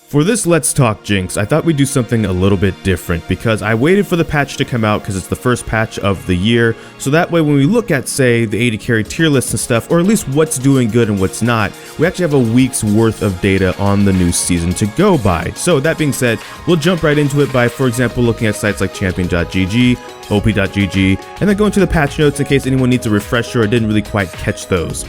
For this Let's Talk Jinx, I thought we'd do something a little bit different because I waited for the patch to come out because it's the first patch of the year, so that way when we look at, say, the AD carry tier lists and stuff, or at least what's doing good and what's not, we actually have a week's worth of data on the new season to go by. So that being said, we'll jump right into it by, for example, looking at sites like champion.gg, op.gg, and then go into the patch notes in case anyone needs a refresher or didn't really quite catch those.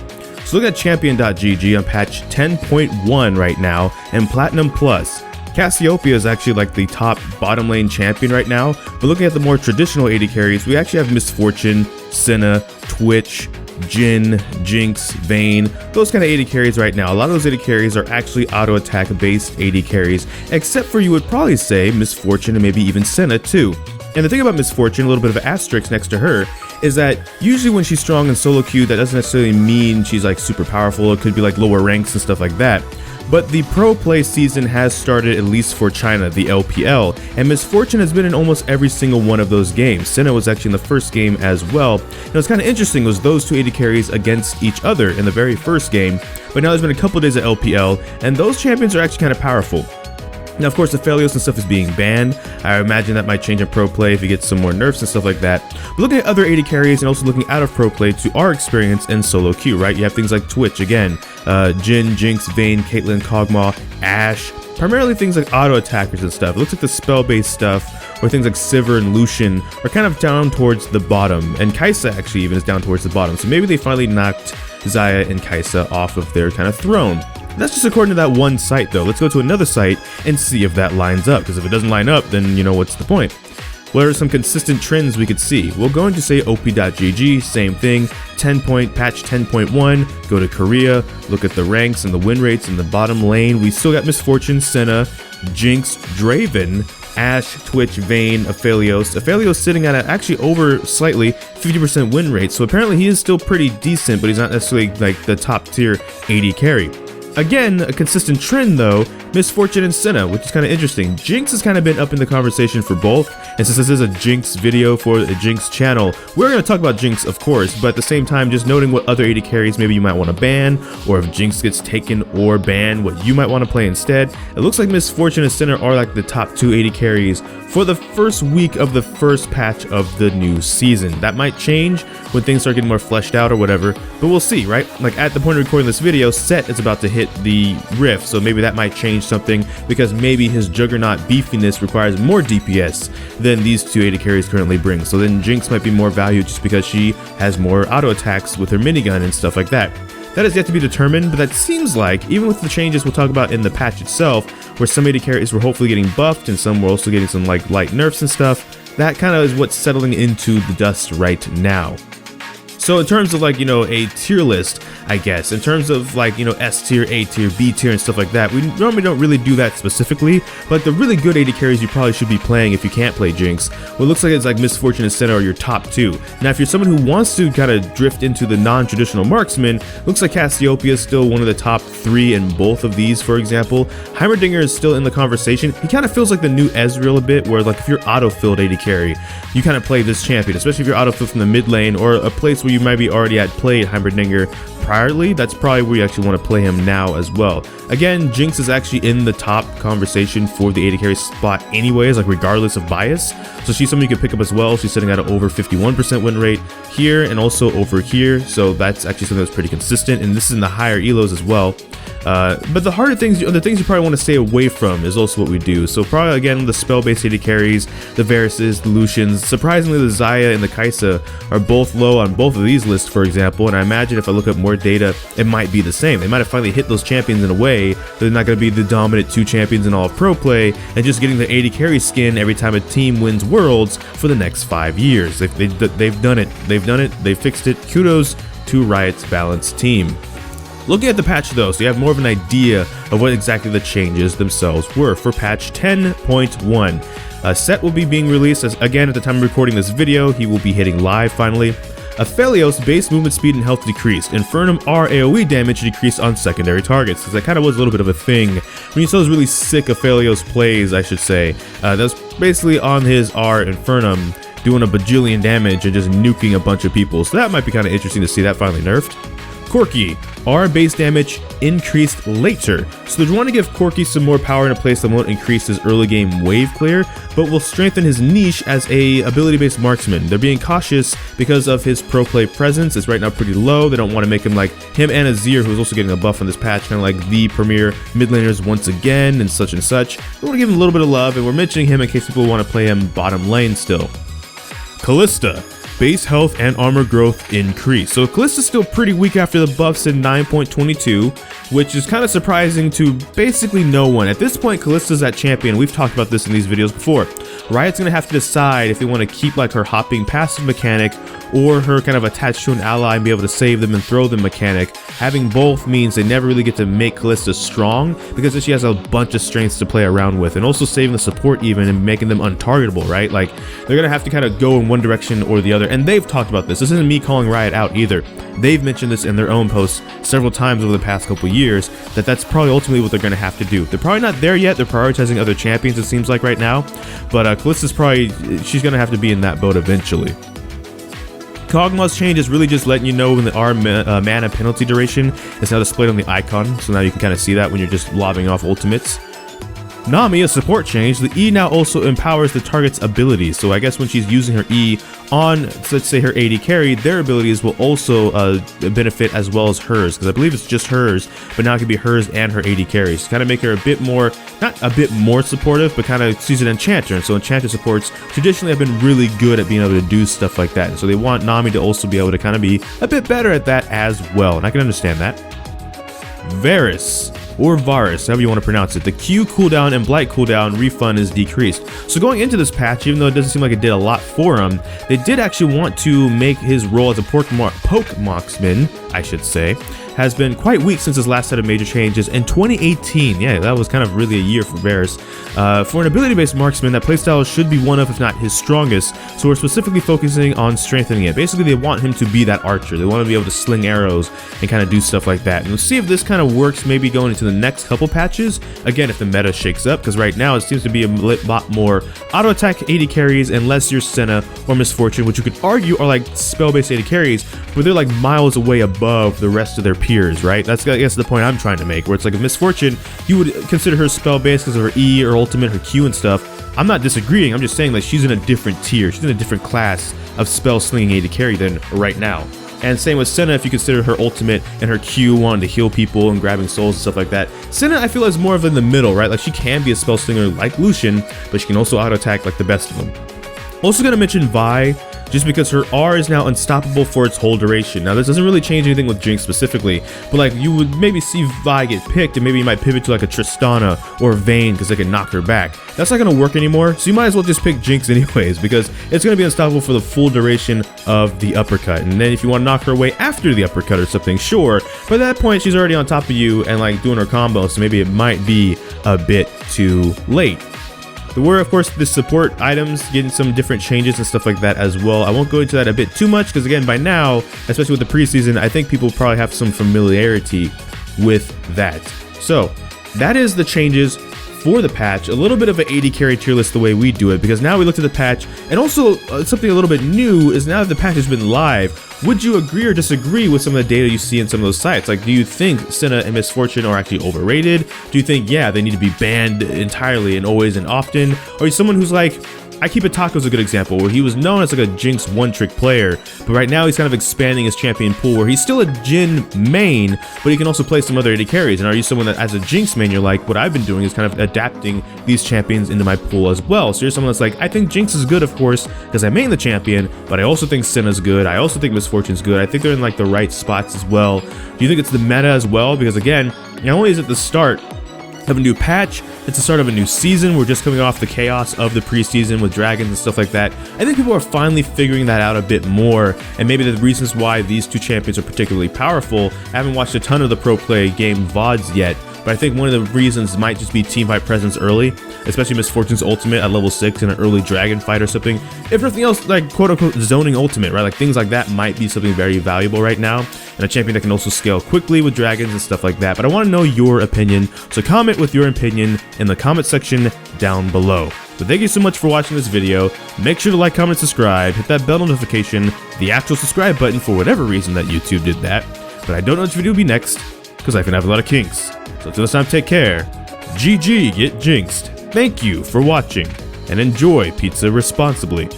So look at champion.gg on patch 10.1 right now, and Platinum Plus. Cassiopeia is actually like the top bottom lane champion right now, but looking at the more traditional AD carries, we actually have Misfortune, Senna, Twitch, Jhin, Jinx, Vayne, those kind of AD carries right now. A lot of those AD carries are actually auto attack based AD carries, except for you would probably say Misfortune and maybe even Senna too. And the thing about Misfortune, a little bit of an asterisk next to her, is that usually when she's strong in solo queue, that doesn't necessarily mean she's like super powerful. It could be like lower ranks and stuff like that. But the pro play season has started, at least for China, the LPL, and Misfortune has been in almost every single one of those games. Senna was actually in the first game as well. And what's kind of interesting was those two AD carries against each other in the very first game, but now there's been a couple of days of LPL, and those champions are actually kind of powerful. Now, of course, the Aphelios and stuff is being banned. I imagine that might change in pro play if you get some more nerfs and stuff like that. But looking at other AD carries and also looking out of pro play to our experience in solo queue, right? You have things like Twitch, again, Jhin, Jinx, Vayne, Caitlyn, Kog'Maw, Ashe, primarily things like auto attackers and stuff. It looks like the spell-based stuff, or things like Sivir and Lucian, are kind of down towards the bottom, and Kai'Sa actually even is down towards the bottom. So maybe they finally knocked Xayah and Kai'Sa off of their kind of throne. That's just according to that one site though. Let's go to another site and see if that lines up, because if it doesn't line up, then you know what's the point. What are some consistent trends we could see? We'll go into say op.gg, same thing, patch 10.1, go to Korea, look at the ranks and the win rates in the bottom lane. We still got Misfortune, Senna, Jinx, Draven, Ashe, Twitch, Vayne, Aphelios. Aphelios sitting at actually over slightly 50% win rate, so apparently he is still pretty decent, but he's not necessarily like the top tier AD carry. Again, a consistent trend though, Misfortune and Senna, which is kind of interesting. Jinx has kind of been up in the conversation for both, and since this is a Jinx video for the Jinx channel, we're going to talk about Jinx of course, but at the same time just noting what other AD carries maybe you might want to ban, or if Jinx gets taken or banned, what you might want to play instead. It looks like Misfortune and Senna are like the top two AD carries for the first week of the first patch of the new season. That might change when things start getting more fleshed out or whatever, but we'll see, right? Like at the point of recording this video, Set is about to hit the Rift, so maybe that might change something, because maybe his Juggernaut beefiness requires more DPS than these two AD carries currently bring. So then Jinx might be more valued just because she has more auto attacks with her minigun and stuff like that. That is yet to be determined, but that seems like, even with the changes we'll talk about in the patch itself, where some AD carries were hopefully getting buffed and some were also getting some like light nerfs and stuff, that kind of is what's settling into the dust right now. So in terms of like, you know, a tier list, I guess, in terms of like, you know, S tier, A tier, B tier and stuff like that, we normally don't really do that specifically, but the really good AD carries you probably should be playing if you can't play Jinx, well, it looks like it's like Misfortune and Senna are your top two. Now, if you're someone who wants to kind of drift into the non-traditional marksman, looks like Cassiopeia is still one of the top three in both of these, for example. Heimerdinger is still in the conversation. He kind of feels like the new Ezreal a bit, where like if you're auto-filled AD carry, you kind of play this champion, especially if you're auto-filled from the mid lane or a place where you might be already had played Heimerdinger priorly. That's probably where you actually want to play him now as well. Again, Jinx is actually in the top conversation for the AD carry spot anyways, like regardless of bias. So she's something you can pick up as well. She's sitting at an over 51% win rate here and also over here. So that's actually something that's pretty consistent, and this is in the higher elos as well. But the harder things, the things you probably want to stay away from is also what we do. So probably again the spell-based AD carries, the Varus's, the Lucians. Surprisingly, the Xayah and the Kai'Sa are both low on both of these lists, for example. And I imagine if I look up more data, it might be the same. They might have finally hit those champions in a way that they're not going to be the dominant two champions in all of pro play, and just getting the AD carry skin every time a team wins Worlds for the next 5 years. They've done it. They've done it. They fixed it. Kudos to Riot's balanced team. Looking at the patch though, so you have more of an idea of what exactly the changes themselves were for patch 10.1. Set will be being released, as again at the time of recording this video, he will be hitting live finally. Aphelios base movement speed and health decreased. Infernum R AoE damage decreased on secondary targets, because that kind of was a little bit of a thing when you saw those really sick Aphelios plays, I should say. That was basically on his R Infernum doing a bajillion damage and just nuking a bunch of people, so that might be kind of interesting to see that finally nerfed. Corki, R base damage increased later. So they want to give Corki some more power in a place that won't increase his early game wave clear, but will strengthen his niche as a ability based marksman. They're being cautious because of his pro play presence. It's right now pretty low. They don't want to make him like him and Azir, who's also getting a buff on this patch, kind of like the premier mid laners once again and such and such. We want to give him a little bit of love, and we're mentioning him in case people want to play him bottom lane still. Kalista, base health and armor growth increase. So Kalista's still pretty weak after the buffs in 9.22, which is kind of surprising to basically no one. At this point, Kalista's that champion. We've talked about this in these videos before. Riot's gonna have to decide if they want to keep like her hopping passive mechanic or her kind of attached to an ally and be able to save them and throw them mechanic. Having both means they never really get to make Kalista strong because then she has a bunch of strengths to play around with, and also saving the support even and making them untargetable, right? Like they're gonna have to kind of go in one direction or the other, and they've talked about this. This isn't me calling Riot out either. They've mentioned this in their own posts several times over the past couple years, that that's probably ultimately what they're going to have to do. They're probably not there yet. They're prioritizing other champions, it seems like right now, but Kalista's probably, she's going to have to be in that boat eventually. Kog'Maw's change is really just letting you know when the R mana penalty duration is now displayed on the icon, so now you can kind of see that when you're just lobbing off ultimates. Nami, a support change, the E now also empowers the target's abilities, so I guess when she's using her E on, let's say, her AD carry, their abilities will also benefit as well as hers, because I believe it's just hers, but now it can be hers and her AD carries. Kind of make her a bit more, not a bit more supportive, but kind of she's an enchanter, and so enchanter supports traditionally have been really good at being able to do stuff like that, and so they want Nami to also be able to kind of be a bit better at that as well, and I can understand that. Varus, or Varus, however you want to pronounce it. The Q cooldown and Blight cooldown refund is decreased. So going into this patch, even though it doesn't seem like it did a lot for him, they did actually want to make his role as a poke marksman, I should say, has been quite weak since his last set of major changes in 2018. Yeah, that was kind of really a year for Varus. For an ability-based marksman, that playstyle should be one of, if not his strongest, so we're specifically focusing on strengthening it. Basically, they want him to be that archer. They want to be able to sling arrows and kind of do stuff like that. And we'll see if this kind of works maybe going into the next couple patches. Again, if the meta shakes up, because right now it seems to be a lot more auto-attack AD carries and less your Senna or Misfortune, which you could argue are like spell-based AD carries, but they're like miles away above the rest of their peers, right? That's, I guess, the point I'm trying to make, where it's like a Misfortune, you would consider her spell-based because of her E or ultimate, her Q and stuff. I'm not disagreeing, I'm just saying like she's in a different tier, she's in a different class of spell-slinging AD carry than right now. And same with Senna, if you consider her ultimate and her Q wanting to heal people and grabbing souls and stuff like that. Senna, I feel, is more of in the middle, right? Like she can be a spell slinger like Lucian, but she can also auto-attack like the best of them. Also gonna mention Vi, just because her R is now unstoppable for its whole duration. Now this doesn't really change anything with Jinx specifically, but like you would maybe see Vi get picked and maybe you might pivot to like a Tristana or Vayne because they can knock her back. That's not gonna work anymore, so you might as well just pick Jinx anyways, because it's gonna be unstoppable for the full duration of the uppercut. And then if you want to knock her away after the uppercut or something, sure, but at that point she's already on top of you and like doing her combo, so maybe it might be a bit too late. There were, of course, the support items getting some different changes and stuff like that as well. I won't go into that a bit too much because, again, by now, especially with the preseason, I think people probably have some familiarity with that. So that is the changes for the patch. A little bit of an AD carry tier list the way we do it, because now we looked at the patch, and also something a little bit new is now that the patch has been live, would you agree or disagree with some of the data you see in some of those sites? Like, do you think Senna and Misfortune are actually overrated? Do you think, yeah, they need to be banned entirely and always and often? Or are you someone who's like, I keep it Taco's a good example, where he was known as like a Jinx one-trick player, but right now he's kind of expanding his champion pool, where he's still a Jhin main, but he can also play some other AD carries. And are you someone that, as a Jinx main, you're like, what I've been doing is kind of adapting these champions into my pool as well? So you're someone that's like, I think Jinx is good, of course, because I main the champion, but I also think Senna's good, I also think Misfortune's good, I think they're in like the right spots as well. Do you think it's the meta as well? Because again, not only is it the start of a new patch, it's the start of a new season. We're just coming off the chaos of the preseason with dragons and stuff like that. I think people are finally figuring that out a bit more, and maybe the reasons why these two champions are particularly powerful. I haven't watched a ton of the pro play game VODs yet, but I think one of the reasons might just be teamfight presence early, especially Misfortune's ultimate at level 6 in an early dragon fight or something. If nothing else, like quote-unquote zoning ultimate, right? Like things like that might be something very valuable right now, and a champion that can also scale quickly with dragons and stuff like that. But I want to know your opinion, so comment with your opinion in the comment section down below. So thank you so much for watching this video. Make sure to like, comment, subscribe, hit that bell notification, the actual subscribe button for whatever reason that YouTube did that. But but I don't know which video will be next, because I can have a lot of kinks. So until this time, take care. GG, get jinxed. Thank you for watching, and enjoy pizza responsibly.